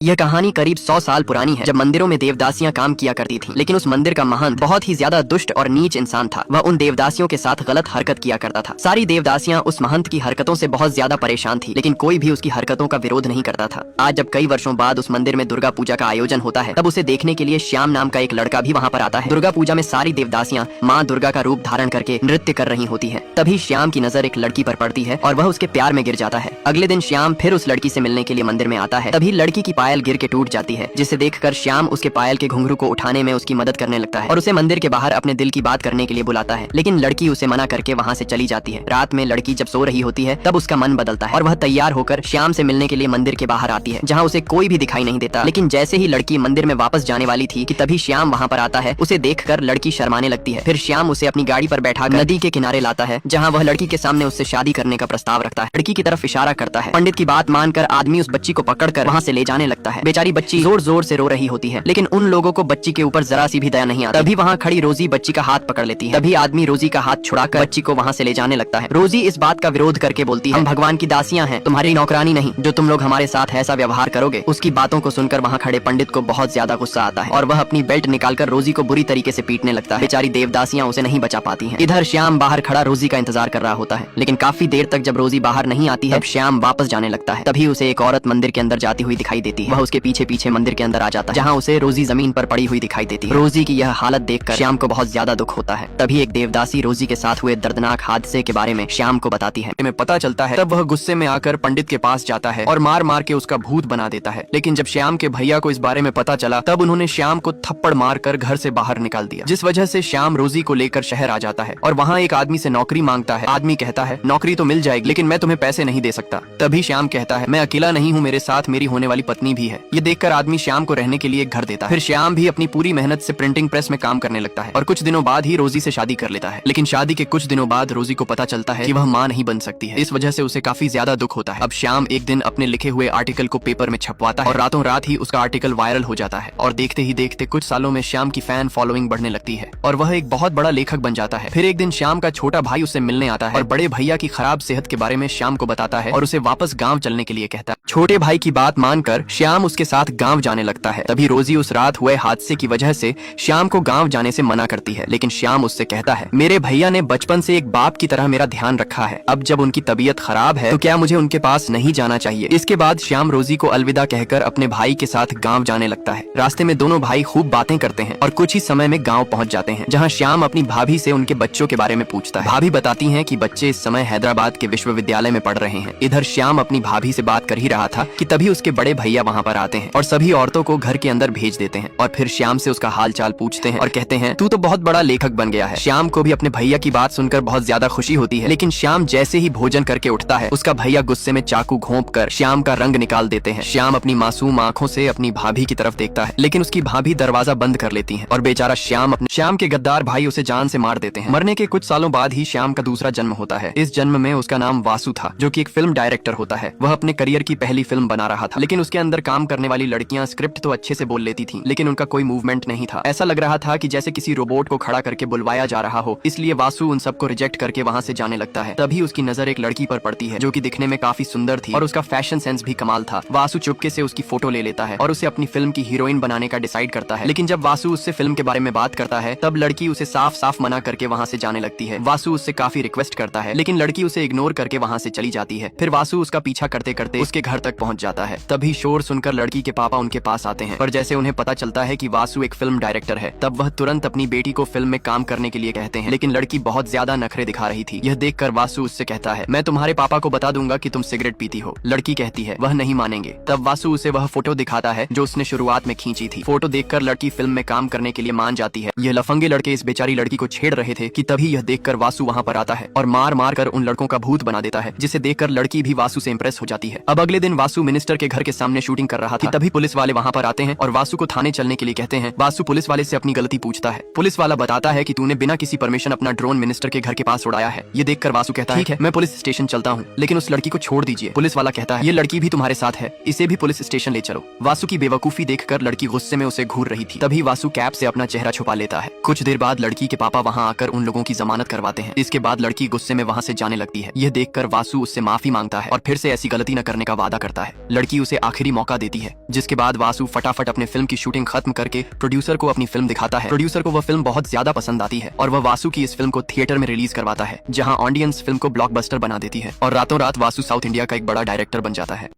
यह कहानी करीब 100 साल पुरानी है, जब मंदिरों में देवदासियां काम किया करती थीं। लेकिन उस मंदिर का महंत बहुत ही ज्यादा दुष्ट और नीच इंसान था। वह उन देवदासियों के साथ गलत हरकत किया करता था। सारी देवदासियां उस महंत की हरकतों से बहुत ज्यादा परेशान थी, लेकिन कोई भी उसकी हरकतों का विरोध नहीं करता था। आज जब कई वर्षों बाद उस मंदिर में दुर्गा पूजा का आयोजन होता है, तब उसे देखने के लिए श्याम नाम का एक लड़का भी वहाँ पर आता है। दुर्गा पूजा में सारी देवदासियां माँ दुर्गा का रूप धारण करके नृत्य कर रही होती है। तभी श्याम की नजर एक लड़की पर पड़ती है और वह उसके प्यार में गिर जाता है। अगले दिन श्याम फिर उस लड़की से मिलने के लिए मंदिर में आता है। तभी लड़की की पायल गिर के टूट जाती है, जिसे देखकर श्याम उसके पायल के घुंघरू को उठाने में उसकी मदद करने लगता है और उसे मंदिर के बाहर अपने दिल की बात करने के लिए बुलाता है। लेकिन लड़की उसे मना करके वहाँ से चली जाती है। रात में लड़की जब सो रही होती है, तब उसका मन बदलता है और वह तैयार होकर श्याम से मिलने के लिए मंदिर के बाहर आती है, जहाँ उसे कोई भी दिखाई नहीं देता। लेकिन जैसे ही लड़की मंदिर में वापस जाने वाली थी कि तभी श्याम वहाँ पर आता है। उसे देखकर लड़की शर्माने लगती है। फिर श्याम उसे अपनी गाड़ी पर बैठाकर नदी के किनारे लाता है, जहाँ वह लड़की के सामने उससे शादी करने का प्रस्ताव रखता है। लड़की की तरफ इशारा करता है। पंडित की बात मानकर आदमी उस बच्ची को पकड़कर वहाँ से ले जाने लगता है। बेचारी बच्ची जोर जोर से रो रही होती है, लेकिन उन लोगों को बच्ची के ऊपर जरा सी भी दया नहीं आती। तभी वहाँ खड़ी रोजी बच्ची का हाथ पकड़ लेती है। तभी आदमी रोजी का हाथ छुड़ाकर बच्ची को वहाँ से ले जाने लगता है। रोजी इस बात का विरोध करके बोलती है, हम भगवान की दासियां हैं, तुम्हारी नौकरानी नहीं। जो तुम लोग हमारे साथ ऐसा व्यवहार करोगे। उसकी बातों को सुनकर वहाँ खड़े पंडित को बहुत ज्यादा गुस्सा आता है और वह अपनी बेल्ट निकालकर रोजी को बुरी तरीके से पीटने लगता है। बेचारी देवदासियां उसे नहीं बचा पाती हैं। इधर श्याम बाहर खड़ा रोजी का इंतजार कर रहा होता है, लेकिन काफी देर तक जब रोजी बाहर नहीं आती है, तब श्याम वापस जाने लगता है। तभी उसे एक औरत मंदिर के अंदर जाती हुई दिखाई देती है। वह उसके पीछे पीछे मंदिर के अंदर आ जाता है, जहाँ उसे रोजी जमीन पर पड़ी हुई दिखाई देती है। रोजी की यह हालत देखकर श्याम को बहुत ज्यादा दुख होता है। तभी एक देवदासी रोजी के साथ हुए दर्दनाक हादसे के बारे में श्याम को बताती है। में पता चलता है, तब वह गुस्से में आकर पंडित के पास जाता है और मार मार के उसका भूत बना देता है। लेकिन जब श्याम के भैया को इस बारे में पता चला, तब उन्होंने श्याम को थप्पड़ मारकर घर से बाहर निकाल दिया, जिस वजह से श्याम रोजी को लेकर शहर आ जाता है और वहाँ एक आदमी से नौकरी मांगता है। आदमी कहता है, नौकरी तो मिल जाएगी, लेकिन मैं तुम्हें पैसे नहीं दे सकता। तभी श्याम कहता है, मैं अकेला नहीं हूँ, मेरे साथ मेरी होने वाली पत्नी भी है। ये देखकर आदमी श्याम को रहने के लिए एक घर देता है। फिर श्याम भी अपनी पूरी मेहनत से प्रिंटिंग प्रेस में काम करने लगता है और कुछ दिनों बाद ही रोजी से शादी कर लेता है। लेकिन शादी के कुछ दिनों बाद रोजी को पता चलता है कि वह मां नहीं बन सकती है। इस वजह से उसे काफी ज्यादा दुख होता है। अब श्याम एक दिन अपने लिखे हुए आर्टिकल को पेपर में छपवाता है और रातों रात ही उसका आर्टिकल वायरल हो जाता है और देखते ही देखते कुछ सालों में श्याम की फैन फॉलोइंग बढ़ने लगती है और वह एक बहुत बड़ा लेखक बन जाता है। फिर एक दिन श्याम का छोटा भाई उससे मिलने आता है और बड़े भैया की खराब सेहत के बारे में श्याम को बताता है और उसे वापस गाँव चलने के लिए कहता है। छोटे भाई की बात मानकर श्याम उसके साथ गाँव जाने लगता है। तभी रोजी उस रात हुए हादसे की वजह से श्याम को गांव जाने से मना करती है, लेकिन श्याम उससे कहता है, मेरे भैया ने बचपन से एक बाप की तरह मेरा ध्यान रखा है। अब जब उनकी तबीयत खराब है, तो क्या मुझे उनके पास नहीं जाना चाहिए? इसके बाद श्याम रोजी को अलविदा कहकर अपने भाई के साथ गांव जाने लगता है। रास्ते में दोनों भाई खूब बातें करते हैं और कुछ ही समय में गांव पहुंच जाते हैं, जहां श्याम अपनी भाभी से उनके बच्चों के बारे में पूछता है। भाभी बताती हैं कि बच्चे इस समय हैदराबाद के विश्वविद्यालय में पढ़ रहे हैं। इधर श्याम अपनी भाभी से बात कर ही रहा था कि तभी उसके बड़े भैया वहाँ पर आते हैं और सभी औरतों को घर के अंदर भेज देते हैं और फिर श्याम से उसका हाल चाल पूछते हैं और कहते हैं, तू तो बहुत बड़ा लेखक बन गया है। श्याम को भी अपने भैया की बात सुनकर बहुत ज्यादा खुशी होती है, लेकिन श्याम जैसे ही भोजन करके उठता है, उसका भैया गुस्से में चाकू घोंपकर श्याम का रंग निकाल देते हैं। श्याम अपनी मासूम आंखों से अपनी भाभी की तरफ देखता है, लेकिन उसकी भाभी दरवाजा बंद कर लेती है और बेचारा श्याम के गद्दार भाई उसे जान से मार देते हैं। मरने के कुछ सालों बाद ही श्याम का दूसरा जन्म होता है। इस जन्म में उसका नाम वासु था, जो कि एक फिल्म डायरेक्टर होता है। वह अपने करियर की पहली फिल्म बना रहा था, लेकिन उसके अंदर काम करने वाली लड़कियां स्क्रिप्ट तो अच्छे से बोल लेती थी, लेकिन उनका कोई मूवमेंट नहीं था। ऐसा लग रहा था कि जैसे किसी रोबोट को खड़ा करके बुलवाया जा रहा हो। इसलिए वासु उन सबको रिजेक्ट करके वहाँ से जाने लगता है। तभी उसकी नजर एक लड़की पर पड़ती है, जो कि दिखने में काफी सुंदर थी और उसका फैशन सेंस भी कमाल था। वासु चुपके से उसकी फोटो ले लेता है और उसे अपनी फिल्म की हीरोइन बनाने का डिसाइड करता है। लेकिन जब वासु उससे फिल्म के बारे में बात करता है, तब लड़की उसे साफ साफ मना करके वहाँ से जाने लगती है। वासु उससे काफी रिक्वेस्ट करता है, लेकिन लड़की उसे इग्नोर करके वहाँ से चली जाती है। फिर वासु उसका पीछा करते करते उसके घर तक पहुँच जाता है। तभी शोर सुनकर लड़की के पापा उनके पास आते हैं, पर जैसे उन्हें पता चलता है कि वासु एक फिल्म डायरेक्टर है, तब वह तुरंत अपनी बेटी को फिल्म में काम करने के लिए कहते हैं। लेकिन लड़की बहुत ज्यादा नखरे दिखा रही थी। यह देखकर वासु उससे कहता है, मैं तुम्हारे पापा को बता दूंगा कि तुम सिगरेट पीती हो। लड़की कहती है, वह नहीं मानेंगे। तब वासु उसे वह फोटो दिखाता है जो उसने शुरुआत में खींची थी। फोटो देखकर लड़की फिल्म में काम करने के लिए मान जाती है। यह लफंगे लड़के इस बेचारी लड़की को छेड़ रहे थे कि तभी यह देखकर वासु वहाँ पर आता है और मार मार कर उन लड़कों का भूत बना देता है, जिसे देखकर लड़की भी वासु से इंप्रेस हो जाती है। अब अगले दिन वासु मिनिस्टर के घर के सामने शूटिंग कर रहा था, तभी पुलिस वाले वहाँ पर आते हैं और वासु को थाने चलने के लिए कहते हैं। वासु पुलिस वाले से अपनी गलती पूछता है। पुलिस वाला बताता है कि तूने बिना किसी परमिशन अपना ड्रोन मिनिस्टर के घर के पास उड़ाया है। ये देखकर वासु कहता है, ठीक है, मैं पुलिस स्टेशन चलता हूँ, लेकिन उस लड़की को छोड़ दीजिए। पुलिस वाला कहता है, ये लड़की भी तुम्हारे साथ है, इसे भी पुलिस स्टेशन ले चलो। वासु की बेवकूफी देखकर लड़की गुस्से में उसे घूर रही थी। तभी वासु कैप से अपना चेहरा छुपा लेता है। कुछ देर बाद लड़की के पापा वहाँ आकर उन लोगों की जमानत करवाते हैं। इसके बाद लड़की गुस्से में वहाँ से जाने लगती है। यह देखकर वासु उससे माफी मांगता है और फिर से ऐसी गलती न करने का वादा करता है। लड़की उसे आखिरी मौका मौका देती है, जिसके बाद वासु फटाफट अपने फिल्म की शूटिंग खत्म करके प्रोड्यूसर को अपनी फिल्म दिखाता है। प्रोड्यूसर को वह फिल्म बहुत ज्यादा पसंद आती है और वह वासु की इस फिल्म को थिएटर में रिलीज करवाता है, जहां ऑडियंस फिल्म को ब्लॉकबस्टर बना देती है और रातों रात वासु साउथ इंडिया का एक बड़ा डायरेक्टर बन जाता है।